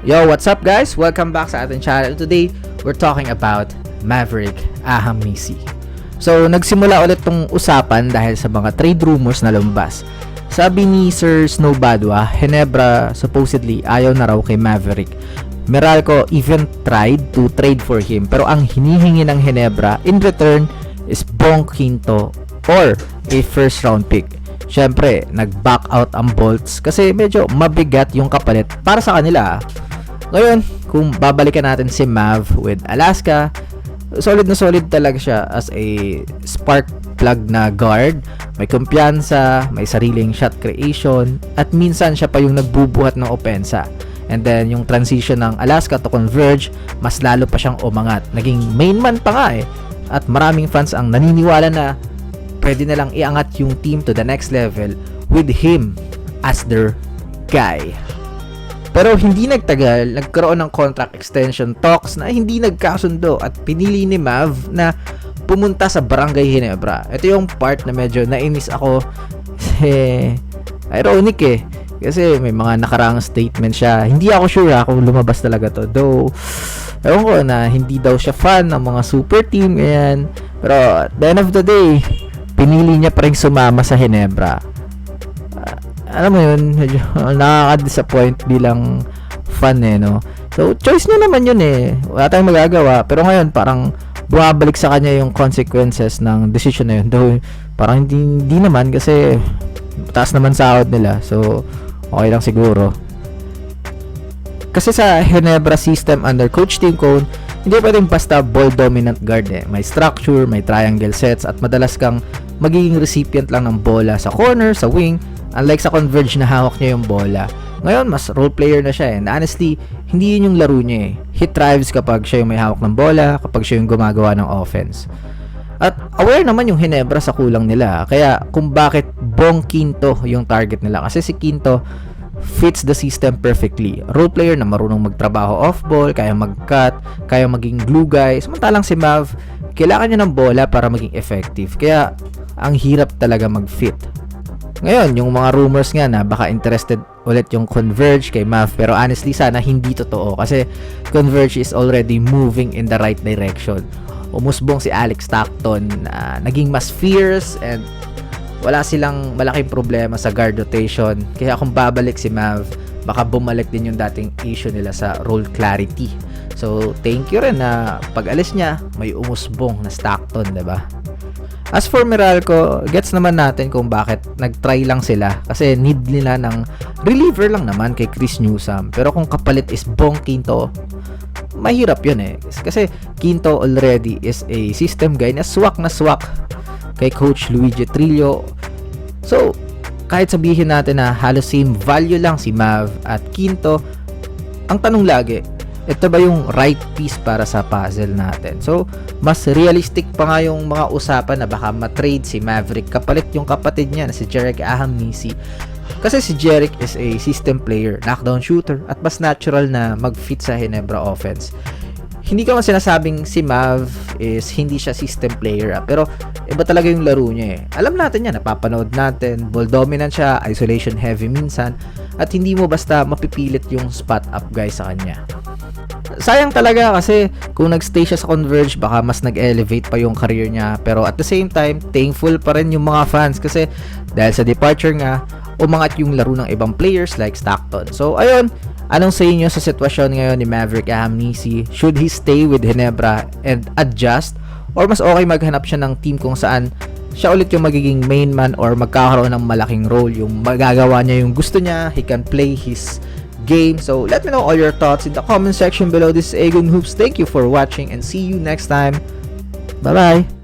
Yo, what's up guys? Welcome back sa ating channel. Today, we're talking about Maverick Ahamisi. So, nagsimula ulit tong usapan dahil sa mga trade rumors na lumabas. Sabi ni Sir Snowbadwa, Ginebra supposedly ayaw na raw kay Maverick. Meralco even tried to trade for him, pero ang hinihingi ng Ginebra in return is Bong Quinto or a first round pick. Syempre, nag-back out ang Bolts kasi medyo mabigat yung kapalit para sa kanila. Ngayon, kung babalikan natin si Mav with Alaska, solid na solid talaga siya as a spark plug na guard. May kumpiyansa, may sariling shot creation, at minsan siya pa yung nagbubuhat ng opensa. And then, yung transition ng Alaska to Converge, mas lalo pa siyang umangat. Naging main man pa nga eh. At maraming fans ang naniniwala na pwede na lang iangat yung team to the next level with him as their guy. Pero hindi nagtagal, nagkaroon ng contract extension talks na hindi nagkasundo at pinili ni Mav na pumunta sa Barangay Ginebra. Ito yung part na medyo nainis ako. Ironic eh. Kasi may mga nakaraang statement siya. Hindi ako sure kung lumabas talaga to. Though, ewan ko na hindi daw siya fan ng mga super team. Ganyan. Pero at the end of the day, pinili niya pa rin sumama sa Ginebra. Alam mo yun, medyo nakaka-disappoint bilang fan eh, no? So, choice niya naman yun eh. Wala tayong magagawa. Pero ngayon, parang bumabalik sa kanya yung consequences ng decision na yun. Though, parang hindi naman kasi taas naman sahod nila. So, okay lang siguro. Kasi sa Ginebra system under Coach Tim Cone, hindi pwedeng basta ball dominant guard eh. May structure, may triangle sets, at madalas kang magiging recipient lang ng bola sa corner, sa wing, unlike sa Converge na hawak niya yung bola. Ngayon, mas role player na siya eh. And honestly, hindi yun yung laro niya eh. He thrives kapag siya yung may hawak ng bola, kapag siya yung gumagawa ng offense. At aware naman yung Ginebra sa kulang nila. Kaya kung bakit Bong Quinto yung target nila. Kasi si Quinto fits the system perfectly. Role player na marunong magtrabaho off-ball, kaya mag-cut, kaya maging glue guy. Samantalang si Mav, kailangan niya ng bola para maging effective. Kaya ang hirap talaga mag-fit. Ngayon, yung mga rumors nga na baka interested ulit yung Converge kay Mav, pero honestly sana hindi totoo kasi Converge is already moving in the right direction. Umusbong si Alex Stockton na naging mas fierce and wala silang malaking problema sa guard rotation. Kaya kung babalik si Mav, baka bumalik din yung dating issue nila sa role clarity. So, thank you rin na pag alis niya, may umusbong na Stockton, diba? As for Meralco, gets naman natin kung bakit nag-try lang sila kasi need nila ng reliever lang naman kay Chris Newsome. Pero kung kapalit is Bong Quinto, mahirap yun eh. Kasi Quinto already is a system guy na swak kay Coach Luigi Trillo. So, kahit sabihin natin na halos same value lang si Mav at Quinto, ang tanong lagi, ito ba yung right piece para sa puzzle natin? So, mas realistic pa nga yung mga usapan na baka matrade si Maverick kapalit yung kapatid niya na si Jerick Ahamisi. Kasi si Jerick is a system player, knockdown shooter, at mas natural na mag-fit sa Ginebra offense. Hindi ko man sinasabing si Mav is hindi siya system player, pero iba talaga yung laro niya eh. Alam natin yan, napapanood natin, ball dominant siya, isolation heavy minsan, at hindi mo basta mapipilit yung spot up guy sa kanya. Sayang talaga kasi kung nagstay siya sa Converge, baka mas nag-elevate pa yung career niya. Pero at the same time, thankful pa rin yung mga fans kasi dahil sa departure nga, umangat yung laro ng ibang players like Stockton. So ayun, anong sa inyo sa sitwasyon ngayon ni Maverick Ahamisi? Should he stay with Ginebra and adjust? Or mas okay maghanap siya ng team kung saan siya ulit yung magiging main man or magkakaroon ng malaking role, yung magagawa niya yung gusto niya, he can play his game. So let me know all your thoughts in the comment section below. This is Agon Hoops. Thank you for watching and see you next time. Bye bye.